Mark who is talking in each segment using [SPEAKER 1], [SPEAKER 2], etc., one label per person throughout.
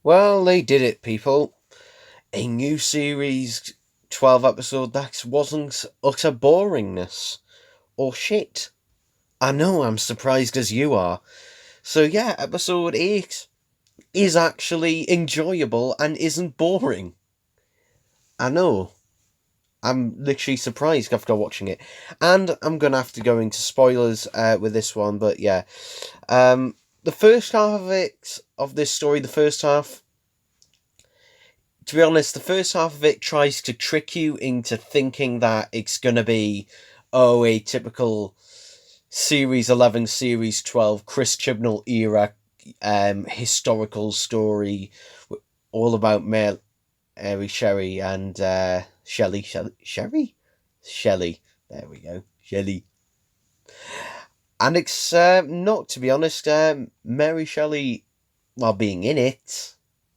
[SPEAKER 1] Well, they did it, people. A new series, 12 episode that wasn't utter boringness or shit. I know, I'm surprised as you are. So, yeah, episode 8 is actually enjoyable and isn't boring. I know. I'm literally surprised after watching it. And I'm going to have to go into spoilers with this one, but yeah. The first half of it, of this story, the first half, to be honest, the first half of it tries to trick you into thinking that it's going to be, oh, a typical Series 11, Series 12, Chris Chibnall era historical story all about Mary Sherry and Shelley. There we go. Shelley. And it's not, to be honest, Mary Shelley, while being in it,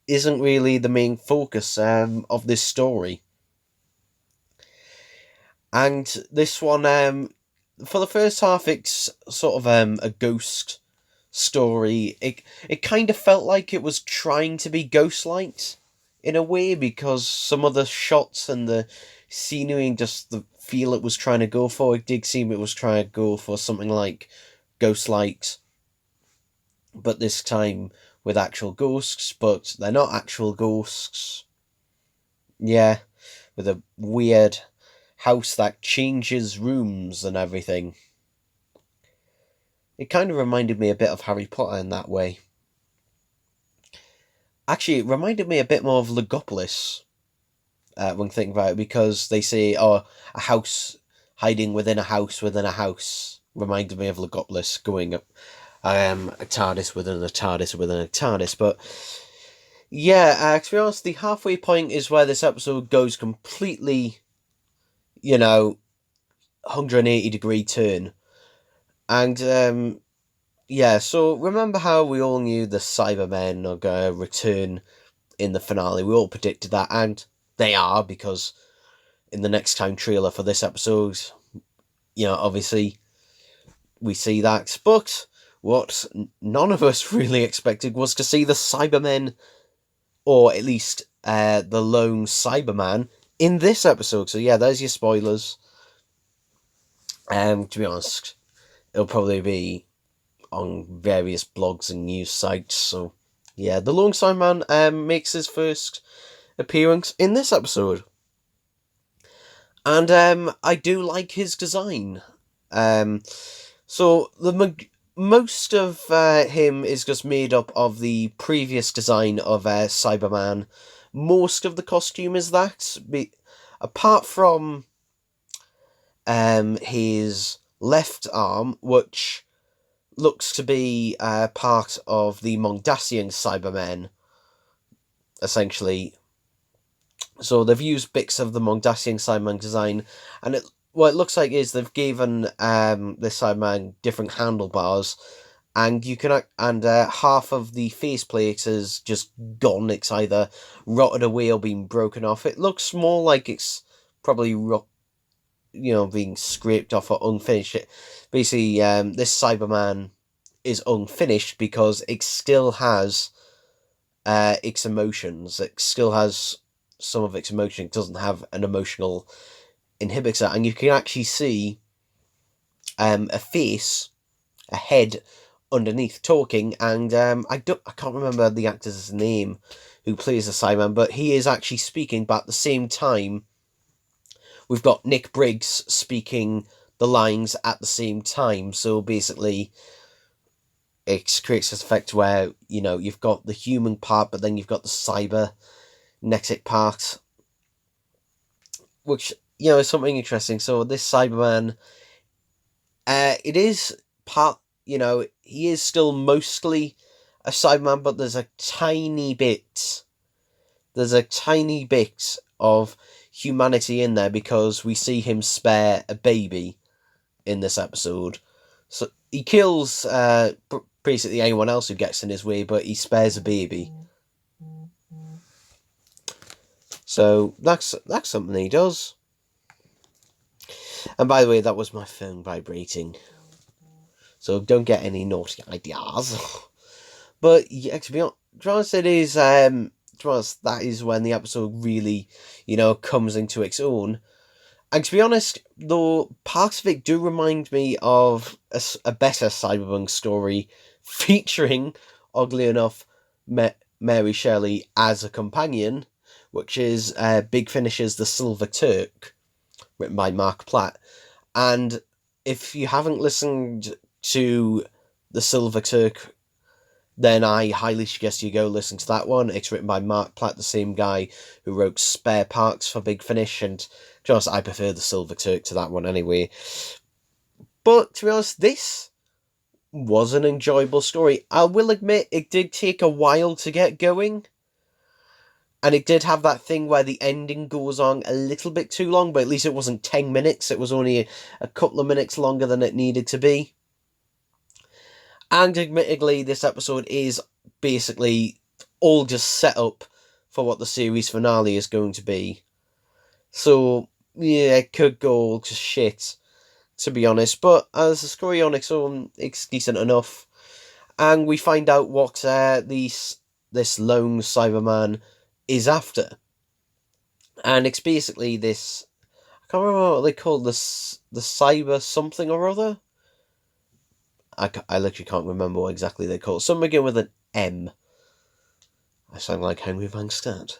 [SPEAKER 1] isn't really the main focus of this story. And this one, for the first half, it's sort of a ghost story. It kind of felt like it was trying to be ghost-like in a way, because some of the shots and the scenery and just the feel it was trying to go for, it did seem it was trying to go for something like ghost-like, but this time with actual ghosts, but they're not actual ghosts. Yeah, with a weird house that changes rooms and everything. It kind of reminded me a bit of Harry Potter in that way. Actually, it reminded me a bit more of Legopolis when thinking about it, because they say, oh, a house hiding within a house reminded me of Legopolis going up a TARDIS within a TARDIS within a TARDIS. But yeah, to be honest, the halfway point is where this episode goes completely, 180-degree turn. And yeah, so remember how we all knew the Cybermen are going to return in the finale? We all predicted that, and they are, because in the next time trailer for this episode, obviously we see that. But what none of us really expected was to see the Cybermen, or at least the lone Cyberman, in this episode. So yeah, there's your spoilers. To be honest, it'll probably be on various blogs and news sites. So yeah, the lone Cyberman makes his first appearance in this episode. And I do like his design. So most of him is just made up of the previous design of Cyberman. Most of the costume is that, apart from his left arm, which looks to be part of the Mondasian Cybermen, essentially. So they've used bits of the Mondasian Cyberman design, and what it looks like is they've given this Cyberman different handlebars, and you can half of the faceplate is just gone. It's either rotted away or been broken off. It looks more like it's probably being scraped off or unfinished. Basically, this Cyberman is unfinished because it still has its emotions. It still has some of its emotion. It doesn't have an emotional inhibitor, and you can actually see a face, a head underneath talking, and I can't remember the actor's name who plays the Cyberman, but he is actually speaking, but at the same time we've got Nick Briggs speaking the lines at the same time. So basically it creates this effect where you've got the human part, but then you've got the cybernetic part, which is something interesting. So this Cyberman, it is part, he is still mostly a Cyberman, but there's a tiny bit of humanity in there, because we see him spare a baby in this episode. So he kills basically anyone else who gets in his way, but he spares a baby. So that's something he does. And by the way, that was my phone vibrating. So don't get any naughty ideas. But yeah, to be honest, to be honest, it is. To be honest, that is when the episode really, comes into its own. And to be honest, though, parts of it do remind me of a better cyberpunk story featuring, oddly enough, Mary Shelley as a companion, which is Big Finish's The Silver Turk, written by Mark Platt. And if you haven't listened to The Silver Turk, then I highly suggest you go listen to that one. It's written by Mark Platt, the same guy who wrote Spare Parts for Big Finish, and just I prefer The Silver Turk to that one anyway. But to be honest, this was an enjoyable story. I will admit it did take a while to get going. And it did have that thing where the ending goes on a little bit too long, but at least it wasn't 10 minutes. It was only a couple of minutes longer than it needed to be. And admittedly, this episode is basically all just set up for what the series finale is going to be. So, yeah, it could go to shit, to be honest. But as a story on its own, it's decent enough. And we find out what this lone Cyberman is after. And it's basically this... I can't remember what they call this, the cyber something or other. I literally can't remember what exactly they call it. Some begin with an M. I sound like Henry Van Stad.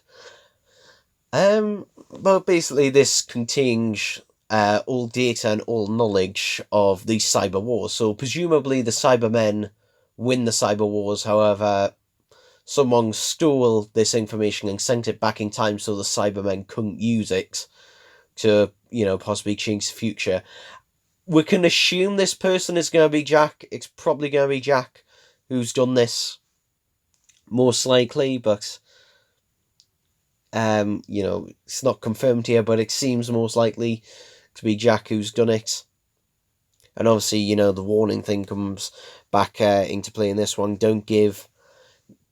[SPEAKER 1] But basically this contains all data and all knowledge of the cyber wars. So presumably the Cybermen win the cyber wars. However, someone stole this information and sent it back in time so the Cybermen couldn't use it to, possibly change the future. We can assume this person is going to be Jack. It's probably going to be Jack who's done this, most likely, but it's not confirmed here, but it seems most likely to be Jack who's done it. And obviously, the warning thing comes back into play in this one. Don't give,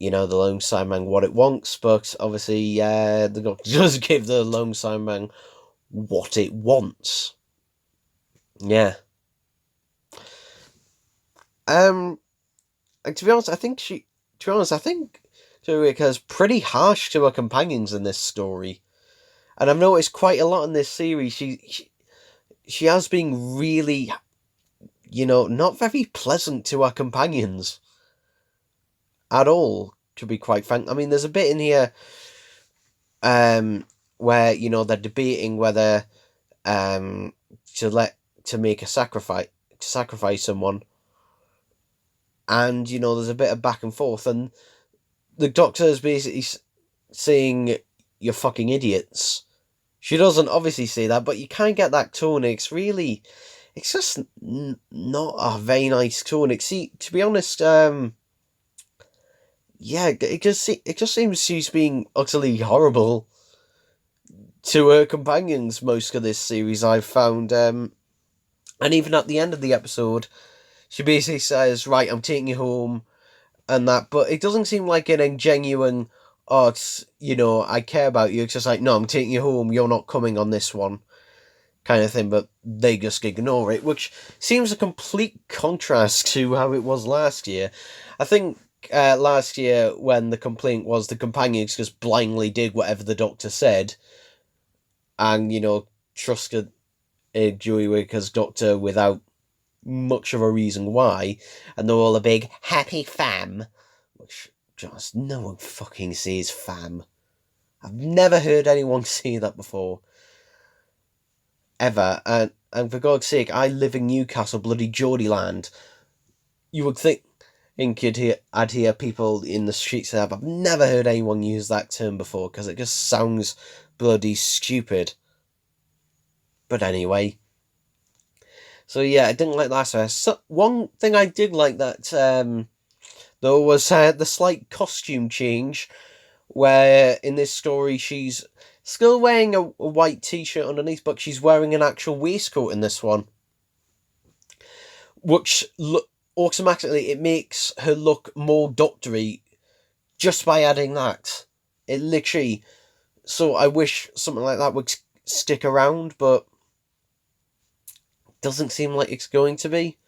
[SPEAKER 1] the lone Cyberman what it wants, but obviously the Doctor does give the lone Cyberman what it wants. Yeah. And to be honest, I think Turika's pretty harsh to her companions in this story. And I've noticed quite a lot in this series. She has been really, not very pleasant to her companions at all, to be quite frank. I mean, there's a bit in here where, they're debating whether to make a sacrifice someone. And, there's a bit of back and forth, and the Doctor is basically saying, "You're fucking idiots." She doesn't obviously say that, but you can't get that tone. It's just not a very nice tone. To be honest, it just seems she's being utterly horrible to her companions most of this series, I've found. And even at the end of the episode, she basically says, "Right, I'm taking you home," and that, but it doesn't seem like an genuine, I care about you. It's just like, "No, I'm taking you home, you're not coming on this one," kind of thing, but they just ignore it, which seems a complete contrast to how it was last year. I think last year, when the complaint was the companions just blindly did whatever the Doctor said, and, trusted Joey Waker's Doctor without much of a reason why, and they're all a big happy fam, which just no one fucking says fam. I've never heard anyone say that before, ever. And for God's sake, I live in Newcastle, bloody Geordieland. You would think I'd hear people in the streets say that, but I've never heard anyone use that term before, because it just sounds bloody stupid. But anyway. So yeah, I didn't like that. So one thing I did like that, though, was the slight costume change, where in this story she's still wearing a white t-shirt underneath, but she's wearing an actual waistcoat in this one, which automatically it makes her look more doctory just by adding that. It literally. So I wish something like that would stick around, but doesn't seem like it's going to be.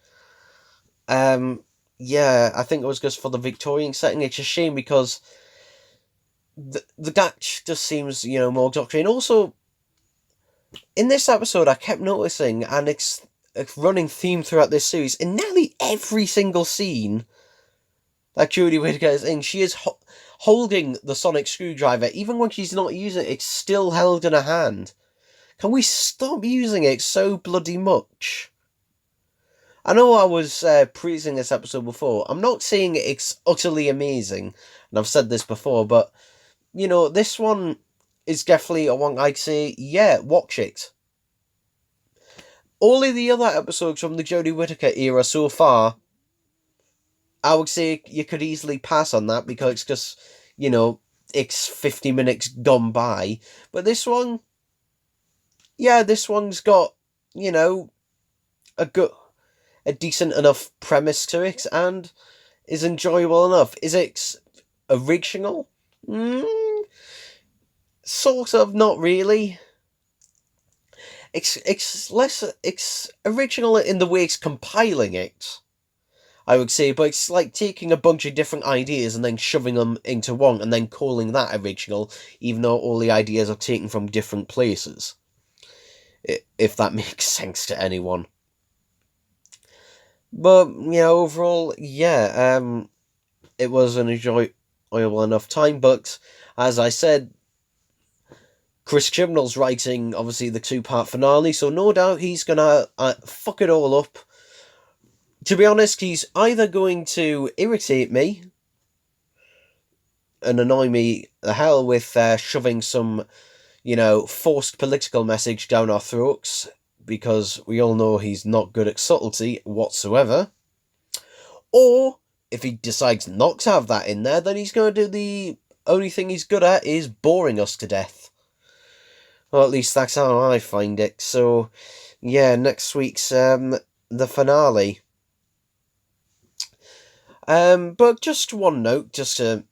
[SPEAKER 1] yeah, I think it was just for the Victorian setting. It's a shame because the Dutch just seems, more doctrine. And also, in this episode, I kept noticing, and it's a running theme throughout this series, in nearly every single scene that Jodie Whittaker is in, she is holding the sonic screwdriver. Even when she's not using it, it's still held in her hand. Can we stop using it so bloody much? I know I was praising this episode before. I'm not saying it's utterly amazing, and I've said this before, but, this one is definitely a one I'd say, yeah, watch it. All of the other episodes from the Jodie Whittaker era so far, I would say you could easily pass on that because it's just, it's 50 minutes gone by. But this one, yeah, this one's got, a good, a decent enough premise to it and is enjoyable enough. Is it original? Sort of, not really. It's original in the way it's compiling it, I would say, but it's like taking a bunch of different ideas and then shoving them into one and then calling that original, even though all the ideas are taken from different places. If that makes sense to anyone. But, overall, yeah, it was an enjoyable enough time, but as I said, Chris Chibnall's writing, obviously, the 2-part finale, so no doubt he's gonna fuck it all up. To be honest, he's either going to irritate me and annoy me the hell with shoving some, forced political message down our throats, because we all know he's not good at subtlety whatsoever. Or, if he decides not to have that in there, then he's going to do the only thing he's good at, is boring us to death. Well, at least that's how I find it. So, yeah, next week's the finale. But just one note, just to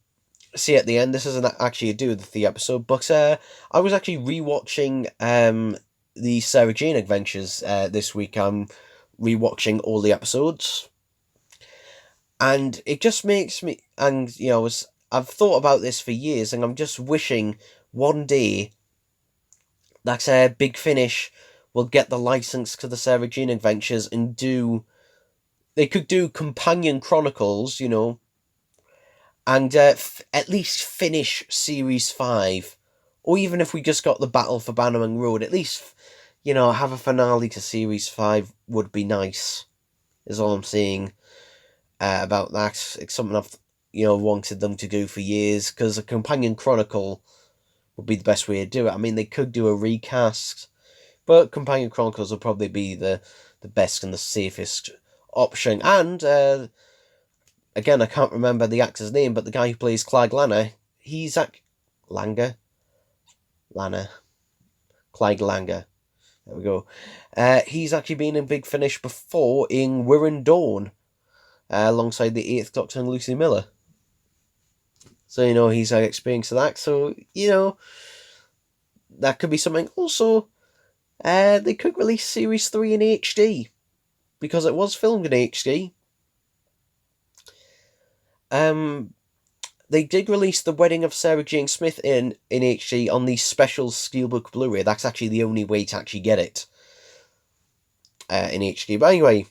[SPEAKER 1] see at the end, this isn't actually a do with the episode, but I was actually rewatching the Sarah Jane Adventures this week. I'm rewatching all the episodes, and it just makes me, and I've thought about this for years, and I'm just wishing one day that Big Finish will get the license to the Sarah Jane Adventures and they could do companion chronicles, and at least finish Series 5. Or even if we just got the Battle for Bannerman Road, at least, have a finale to Series 5 would be nice, is all I'm saying about that. It's something I've, wanted them to do for years, because a companion chronicle would be the best way to do it. I mean, they could do a recast, but companion chronicles would probably be the best and the safest option. And, again, I can't remember the actor's name, but the guy who plays Clive Lanner, he's Langer? Lanner. Clive Langer. There we go. He's actually been in Big Finish before in Wirren Dawn, alongside the 8th Doctor and Lucy Miller. So, he's had experience of that. So, that could be something. Also, they could release Series 3 in HD, because it was filmed in HD. They did release The Wedding of Sarah Jane Smith in HD on the special Steelbook Blu-ray. That's actually the only way to actually get it in HD. But anyway,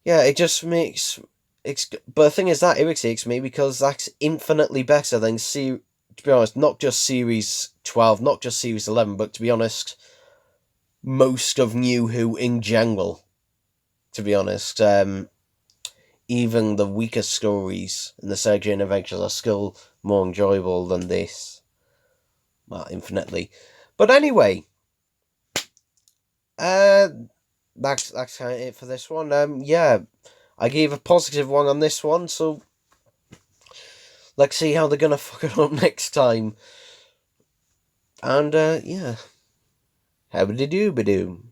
[SPEAKER 1] yeah, it just makes... But the thing is, that irritates me, because that's infinitely better than, to be honest, not just Series 12, not just Series 11, but to be honest, most of New Who in general, to be honest. Even the weaker stories in the Sarah Jane Adventures are still more enjoyable than this. Well, infinitely. But anyway, that's kind of it for this one. Yeah, I gave a positive one on this one, so let's see how they're gonna fuck it up next time. And yeah, how did you do?